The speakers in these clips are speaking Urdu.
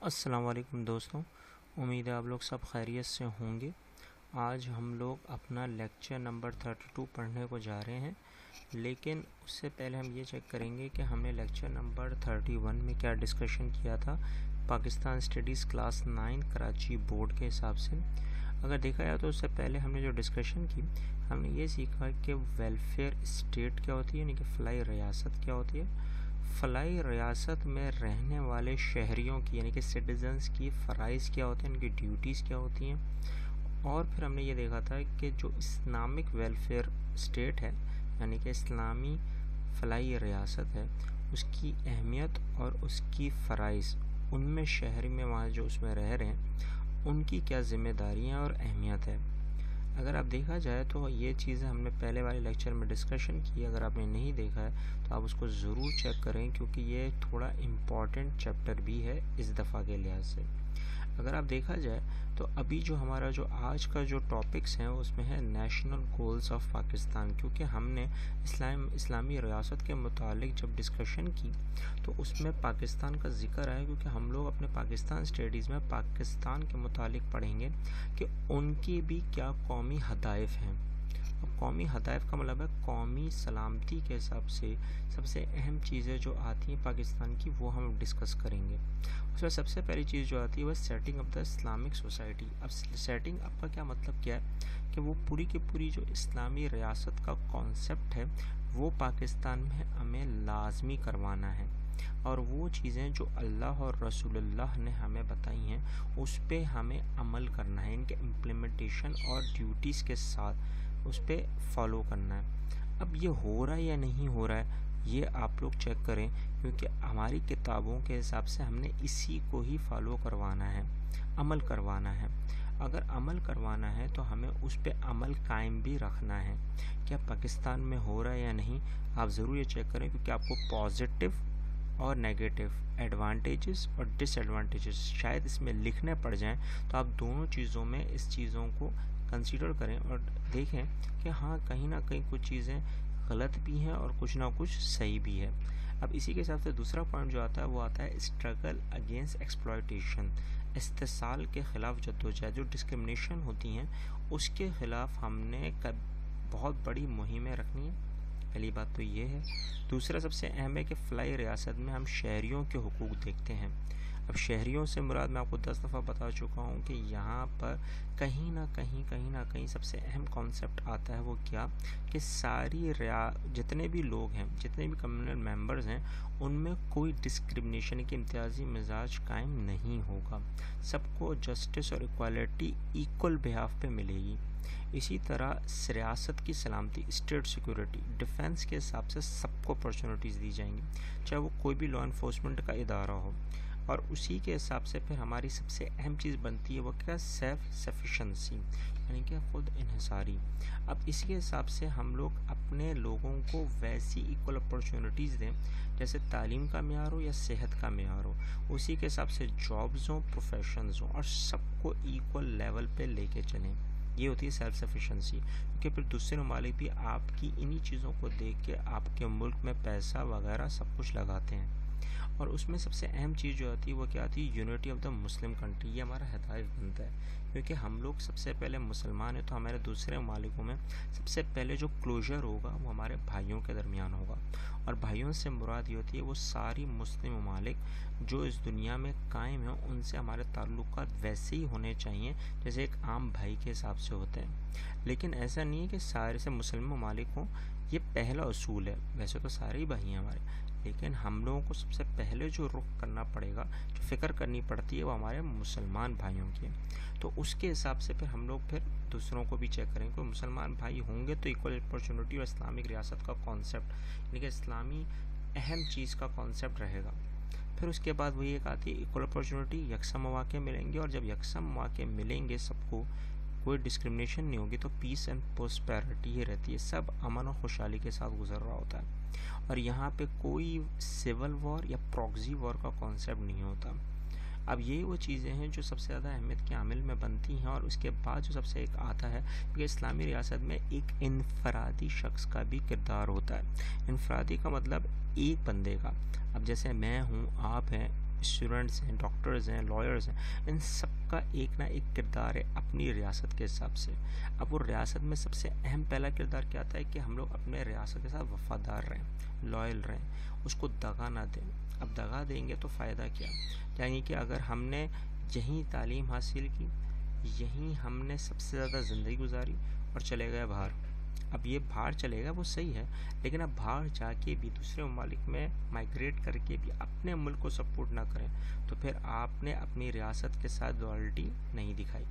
السلام علیکم دوستوں، امید ہے آپ لوگ سب خیریت سے ہوں گے۔ آج ہم لوگ اپنا لیکچر نمبر 32 پڑھنے کو جا رہے ہیں، لیکن اس سے پہلے ہم یہ چیک کریں گے کہ ہم نے لیکچر نمبر 31 میں کیا ڈسکشن کیا تھا Pakistan studies class 9 Karachi board کے حساب سے۔ اگر دیکھا جائے تو اس سے پہلے ہم نے جو ڈسکشن کی، ہم نے یہ سیکھا کہ ویلفیئر اسٹیٹ کیا ہوتی ہے، یعنی کہ فلاحی ریاست کیا ہوتی ہے۔ فلاحی ریاست میں رہنے والے شہریوں کی یعنی کہ سٹیزنز کی فرائض کیا ہوتے ہیں، ان کی ڈیوٹیز کیا ہوتی ہیں، اور پھر ہم نے یہ دیکھا تھا کہ جو اسلامک ویلفیئر اسٹیٹ ہے یعنی کہ اسلامی فلاحی ریاست ہے، اس کی اہمیت اور اس کی فرائض، ان میں شہری میں وہاں جو اس میں رہ رہے ہیں ان کی کیا ذمہ داریاں اور اہمیت ہے۔ اگر آپ دیکھا جائے تو یہ چیزیں ہم نے پہلے والے لیکچر میں ڈسکشن کی۔ اگر آپ نے نہیں دیکھا ہے تو آپ اس کو ضرور چیک کریں، کیونکہ یہ تھوڑا امپورٹنٹ چیپٹر بھی ہے اس دفعہ کے لحاظ سے۔ اگر آپ دیکھا جائے تو ابھی جو ہمارا جو آج کا جو ٹاپکس ہیں اس میں ہے نیشنل گولز آف پاکستان، کیونکہ ہم نے اسلامی ریاست کے متعلق جب ڈسکشن کی تو اس میں پاکستان کا ذکر آیا، کیونکہ ہم لوگ اپنے پاکستان اسٹڈیز میں پاکستان کے متعلق پڑھیں گے کہ ان کی بھی کیا قومی ہدایف ہیں۔ اب قومی ہدایف کا مطلب ہے قومی سلامتی کے حساب سے سب سے اہم چیزیں جو آتی ہیں پاکستان کی، وہ ہم ڈسکس کریں گے۔ اس میں سب سے پہلی چیز جو آتی ہے وہ setting up the Islamic society. اب سیٹنگ اپ کا کیا مطلب کیا ہے کہ وہ پوری کی پوری جو اسلامی ریاست کا کانسیپٹ ہے وہ پاکستان میں ہمیں لازمی کروانا ہے، اور وہ چیزیں جو اللہ اور رسول اللہ نے ہمیں بتائی ہیں اس پہ ہمیں عمل کرنا ہے، ان کے امپلیمنٹیشن اور ڈیوٹیز کے ساتھ اس پہ فالو کرنا ہے۔ اب یہ ہو رہا ہے یا نہیں ہو رہا ہے یہ آپ لوگ چیک کریں، کیونکہ ہماری کتابوں کے حساب سے ہم نے اسی کو ہی فالو کروانا ہے، عمل کروانا ہے۔ اگر عمل کروانا ہے تو ہمیں اس پہ عمل قائم بھی رکھنا ہے۔ کیا پاکستان میں ہو رہا ہے یا نہیں، آپ ضرور یہ چیک کریں، کیونکہ آپ کو پازیٹیو اور نیگیٹو ایڈوانٹیجز اور ڈس ایڈوانٹیجز شاید اس میں لکھنے پڑ جائیں، تو آپ دونوں چیزوں میں اس چیزوں کو کنسیڈر کریں اور دیکھیں کہ ہاں کہیں نہ کہیں کچھ چیزیں غلط بھی ہیں اور کچھ نہ کچھ صحیح بھی ہے۔ اب اسی کے حساب سے دوسرا پوائنٹ جو آتا ہے وہ آتا ہے اسٹرگل اگینسٹ ایکسپلائٹیشن، استحصال کے خلاف جدوجہد، جو ڈسکرمنیشن ہوتی ہیں اس کے خلاف ہم نے بہت بڑی مہمیں رکھنی ہیں۔ پہلی بات تو یہ ہے۔ دوسرا سب سے اہم ہے کہ فلاحی ریاست میں ہم شہریوں کے حقوق دیکھتے ہیں۔ اب شہریوں سے مراد میں آپ کو 10 دفعہ بتا چکا ہوں کہ یہاں پر کہیں نہ کہیں سب سے اہم کانسیپٹ آتا ہے وہ کیا کہ ساری جتنے بھی لوگ ہیں، جتنے بھی کمیونل ممبرز ہیں، ان میں کوئی ڈسکرمنیشن کی امتیازی مزاج قائم نہیں ہوگا، سب کو جسٹس اور ایکوالٹی ایکول بہاف پہ ملے گی۔ اسی طرح ریاست کی سلامتی، اسٹیٹ سیکورٹی، ڈیفنس کے حساب سے سب کو اپرچونٹیز دی جائیں گی، چاہے وہ کوئی بھی لا انفورسمنٹ کا ادارہ ہو، اور اسی کے حساب سے پھر ہماری سب سے اہم چیز بنتی ہے وہ کیا، سیلف سفیشنسی، یعنی کہ خود انحصاری۔ اب اسی کے حساب سے ہم لوگ اپنے لوگوں کو ویسی ایکول اپرچونٹیز دیں جیسے تعلیم کا معیار ہو یا صحت کا معیار ہو، اسی کے حساب سے جابز ہوں، پروفیشنز ہوں، اور سب کو ایکول لیول پہ لے کے چلیں۔ یہ ہوتی ہے سیلف سفیشنسی، کیونکہ پھر دوسرے ممالک بھی آپ کی انہی چیزوں کو دیکھ کے آپ کے ملک میں پیسہ وغیرہ سب کچھ لگاتے ہیں۔ اور اس میں سب سے اہم چیز جو آتی ہے وہ کیا آتی ہے، unity of the Muslim country. یہ ہمارا ہدف بنتا ہے، کیونکہ ہم لوگ سب سے پہلے مسلمان ہیں، تو ہمارے دوسرے ممالکوں میں سب سے پہلے جو کلوجر ہوگا وہ ہمارے بھائیوں کے درمیان ہوگا، اور بھائیوں سے مراد یہ ہوتی ہے وہ ساری مسلم ممالک جو اس دنیا میں قائم ہیں، ان سے ہمارے تعلقات ویسے ہی ہونے چاہیے جیسے ایک عام بھائی کے حساب سے ہوتے ہیں۔ لیکن ایسا نہیں ہے کہ سارے سے مسلم ممالک ہوں، یہ پہلا اصول ہے۔ ویسے تو سارے ہی بھائی ہیں ہمارے، لیکن ہم لوگوں کو سب سے پہلے جو رخ کرنا پڑے گا، جو فکر کرنی پڑتی ہے، وہ ہمارے مسلمان بھائیوں کی ہے۔ تو اس کے حساب سے پھر ہم لوگ پھر دوسروں کو بھی چیک کریں کہ مسلمان بھائی ہوں گے تو ایکول اپرچونٹی اور اسلامک ریاست کا کانسیپٹ، یعنی کہ اسلامی اہم چیز کا کانسیپٹ رہے گا۔ پھر اس کے بعد وہی ایک آتی ہے ایکول اپرچونٹی، یکساں مواقع ملیں گے، اور جب یکساں مواقع ملیں گے سب کو، کوئی ڈسکرمنیشن نہیں ہوگی، تو پیس اینڈ پراسپیرٹی ہی رہتی ہے، سب امن و خوشحالی کے ساتھ گزر رہا ہوتا ہے، اور یہاں پہ کوئی سول وار یا پراکزی وار کا کانسیپٹ نہیں ہوتا۔ اب یہی وہ چیزیں ہیں جو سب سے زیادہ اہمیت کے عامل میں بنتی ہیں، اور اس کے بعد جو سب سے ایک آتا ہے کہ اسلامی ریاست میں ایک انفرادی شخص کا بھی کردار ہوتا ہے۔ انفرادی کا مطلب ایک بندے کا، اب جیسے میں ہوں، آپ ہیں، اسٹوڈنٹس ہیں، ڈاکٹرز ہیں، لائرز ہیں، ان سب کا ایک نہ ایک کردار ہے اپنی ریاست کے حساب سے. اب وہ ریاست میں سب سے اہم پہلا کردار کیا آتا ہے کہ ہم لوگ اپنے ریاست کے ساتھ وفادار رہیں، لائل رہیں، اس کو دغا نہ دیں. اب دغا دیں گے تو فائدہ کیا؟ یعنی کہ اگر ہم نے یہیں تعلیم حاصل کی، یہیں ہم نے سب سے زیادہ زندگی گزاری اور چلے گئے باہر. اب یہ باہر چلے گا وہ صحیح ہے، لیکن اب باہر جا کے بھی دوسرے ممالک میں مائگریٹ کر کے بھی اپنے ملک کو سپورٹ نہ کریں تو پھر آپ نے اپنی ریاست کے ساتھ لائلٹی نہیں دکھائی.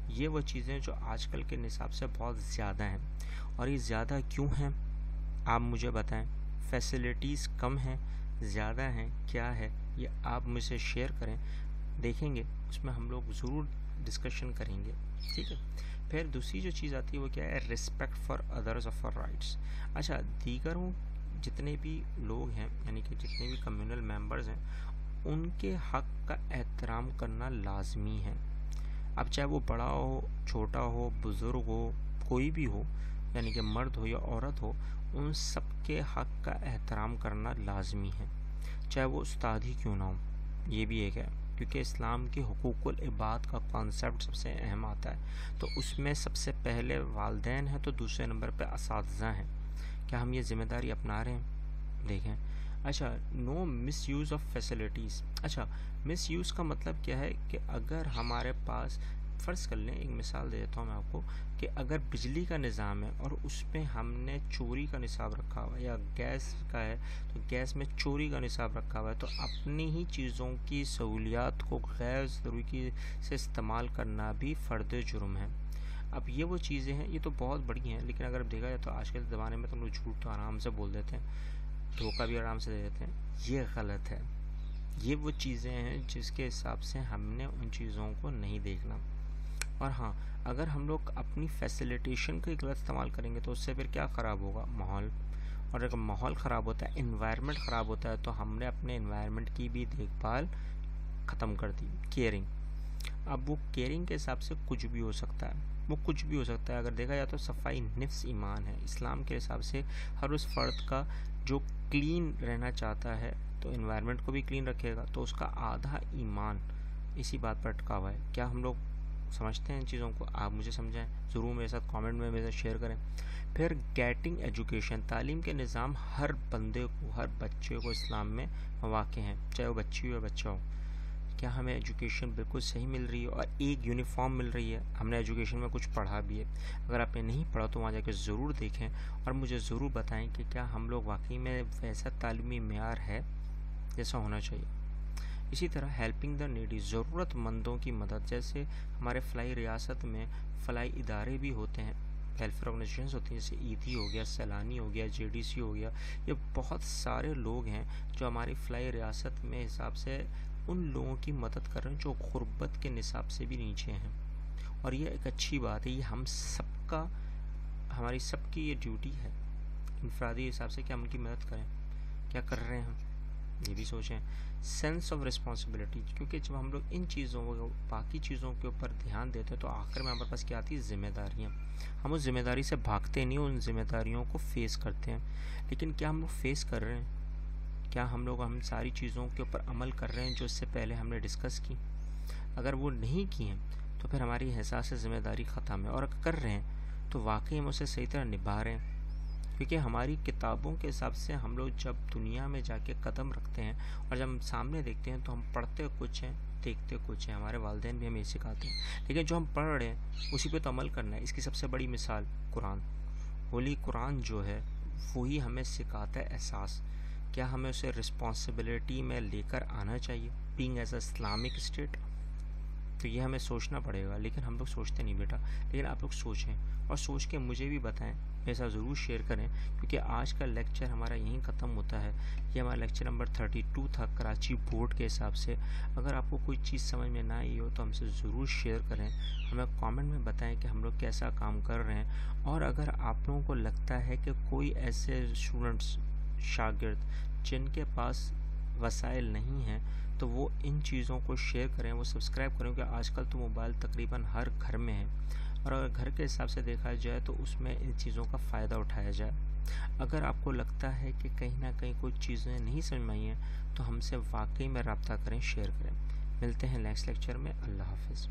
یہ وہ چیزیں جو آج کل کے نصاب سے بہت زیادہ ہیں. اور یہ زیادہ کیوں ہیں آپ مجھے بتائیں. فیسلٹیز کم ہیں، زیادہ ہیں، کیا ہے یہ آپ مجھ سے شیئر کریں، دیکھیں گے اس میں ہم لوگ ضرور ڈسکشن کریں گے. ٹھیک ہے. پھر دوسری جو چیز آتی ہے وہ کیا ہے؟ Respect for others of for rights. اچھا، دیگروں جتنے بھی لوگ ہیں یعنی کہ جتنے بھی کمیونل ممبرز ہیں ان کے حق کا احترام کرنا لازمی ہے. اب چاہے وہ بڑا ہو، چھوٹا ہو، بزرگ ہو، کوئی بھی ہو، یعنی کہ مرد ہو یا عورت ہو، ان سب کے حق کا احترام کرنا لازمی ہے، چاہے وہ استاد ہی کیوں نہ ہو. یہ بھی ایک ہے، کیونکہ اسلام کے حقوق العباد کا کانسیپٹ سب سے اہم آتا ہے. تو اس میں سب سے پہلے والدین ہیں تو دوسرے نمبر پہ اساتذہ ہیں. کیا ہم یہ ذمہ داری اپنا رہے ہیں؟ دیکھیں. اچھا، نو مس یوز آف فیسلٹیز. اچھا، مس یوز کا مطلب کیا ہے کہ اگر ہمارے پاس فرض کر لیں، ایک مثال دے دیتا ہوں میں آپ کو، کہ اگر بجلی کا نظام ہے اور اس میں ہم نے چوری کا نصاب رکھا ہوا ہے، یا گیس کا ہے تو گیس میں چوری کا نصاب رکھا ہوا ہے، تو اپنی ہی چیزوں کی سہولیات کو غیر ضروری سے استعمال کرنا بھی فرد جرم ہے. اب یہ وہ چیزیں ہیں، یہ تو بہت بڑی ہیں، لیکن اگر دیکھا جائے تو آج کے زمانے میں تو لوگ جھوٹ تو آرام سے بول دیتے ہیں، دھوکہ بھی آرام سے دے دیتے ہیں. یہ غلط ہے. یہ وہ چیزیں ہیں جس کے حساب سے ہم نے ان چیزوں کو نہیں دیکھنا. اور ہاں، اگر ہم لوگ اپنی فیسیلیٹیشن کا غلط استعمال کریں گے تو اس سے پھر کیا خراب ہوگا؟ ماحول. اور اگر ماحول خراب ہوتا ہے، انوائرمنٹ خراب ہوتا ہے، تو ہم نے اپنے انوائرمنٹ کی بھی دیکھ بھال ختم کر دی. کیئرنگ. اب وہ کیئرنگ کے حساب سے کچھ بھی ہو سکتا ہے، وہ کچھ بھی ہو سکتا ہے. اگر دیکھا جائے تو صفائی نفس ایمان ہے. اسلام کے حساب سے ہر اس فرد کا جو کلین رہنا چاہتا ہے تو انوائرمنٹ کو بھی کلین رکھے گا، تو اس کا آدھا ایمان اسی بات پر اٹکا ہوا ہے. کیا ہم لوگ سمجھتے ہیں ان چیزوں کو؟ آپ مجھے سمجھائیں، ضرور میرے ساتھ کامنٹ میں میرے ساتھ شیئر کریں. پھر گیٹنگ ایجوکیشن. تعلیم کے نظام ہر بندے کو، ہر بچے کو اسلام میں واقع ہیں، چاہے وہ بچی ہو یا بچہ ہو. کیا ہمیں ایجوکیشن بالکل صحیح مل رہی ہے اور ایک یونیفارم مل رہی ہے؟ ہم نے ایجوکیشن میں کچھ پڑھا بھی ہے. اگر آپ نے نہیں پڑھا تو وہاں جا کے ضرور دیکھیں اور مجھے ضرور بتائیں کہ کیا ہم لوگ واقعی میں ویسا تعلیمی معیار ہے جیسا ہونا چاہیے. اسی طرح ہیلپنگ دا نیڈی. ضرورت مندوں کی مدد. جیسے ہمارے فلاحی ریاست میں فلاحی ادارے بھی ہوتے ہیں، ویلفیئر آرگنائزیشنز ہوتی ہیں، جیسے ایدھی ہو گیا، سیلانی ہو گیا، جے ڈی سی ہو گیا. یہ بہت سارے لوگ ہیں جو ہماری فلاحی ریاست میں حساب سے ان لوگوں کی مدد کر رہے ہیں جو غربت کے نصاب سے بھی نیچے ہیں. اور یہ ایک اچھی بات ہے. یہ ہم سب کا، ہماری سب کی یہ ڈیوٹی ہے انفرادی حساب سے کہ ہم ان کی مدد کریں. کیا کر رہے ہیں ہم؟ یہ بھی سوچیں. Sense of responsibility. کیونکہ جب ہم لوگ ان چیزوں کو، باقی چیزوں کے اوپر دھیان دیتے ہیں تو آخر میں ہمارے پاس کیا آتی ہے؟ ذمہ داریاں. ہم اس ذمہ داری سے بھاگتے نہیں، ان ذمہ داریوں کو فیس کرتے ہیں. لیکن کیا ہم لوگ فیس کر رہے ہیں؟ کیا ہم ساری چیزوں کے اوپر عمل کر رہے ہیں جو اس سے پہلے ہم نے ڈسکس کی؟ اگر وہ نہیں کی ہیں تو پھر ہماری احساس ذمہ داری ختم ہے. اور اگر کر رہے ہیں تو واقعی ہم اسے صحیح طرح نبھا رہے ہیں. کیونکہ ہماری کتابوں کے حساب سے ہم لوگ جب دنیا میں جا کے قدم رکھتے ہیں اور جب ہم سامنے دیکھتے ہیں تو ہم پڑھتے کچھ ہیں، دیکھتے کچھ ہیں. ہمارے والدین بھی ہمیں یہ سکھاتے ہیں، لیکن جو ہم پڑھ رہے ہیں اسی پہ تو عمل کرنا ہے. اس کی سب سے بڑی مثال قرآن. ہولی قرآن جو ہے وہی ہمیں سکھاتا ہے احساس. کیا ہمیں اسے رسپانسبلٹی میں لے کر آنا چاہیے being as a Islamic state? تو یہ ہمیں سوچنا پڑے گا. لیکن ہم لوگ سوچتے نہیں بیٹا. لیکن آپ لوگ سوچیں اور سوچ کے مجھے بھی بتائیں، میرے ساتھ ضرور شیئر کریں. کیونکہ آج کا لیکچر ہمارا یہیں ختم ہوتا ہے. یہ ہمارا لیکچر نمبر 32 تھا کراچی بورڈ کے حساب سے. اگر آپ کو کوئی چیز سمجھ میں نہ آئی ہو تو ہم سے ضرور شیئر کریں. ہمیں کامنٹ میں بتائیں کہ ہم لوگ کیسا کام کر رہے ہیں. اور اگر آپ لوگوں کو لگتا ہے کہ کوئی ایسے اسٹوڈنٹس، شاگرد جن کے پاس وسائل نہیں ہیں تو وہ ان چیزوں کو شیئر کریں، وہ سبسکرائب کریں. کیونکہ آج کل تو موبائل تقریباً ہر گھر میں ہے، اور اگر گھر کے حساب سے دیکھا جائے تو اس میں ان چیزوں کا فائدہ اٹھایا جائے. اگر آپ کو لگتا ہے کہ کہیں نہ کہیں کوئی چیزیں نہیں سمجھ میں آئی ہیں تو ہم سے واقعی میں رابطہ کریں، شیئر کریں۔ ملتے ہیں نیکسٹ لیکچر میں۔ اللہ حافظ۔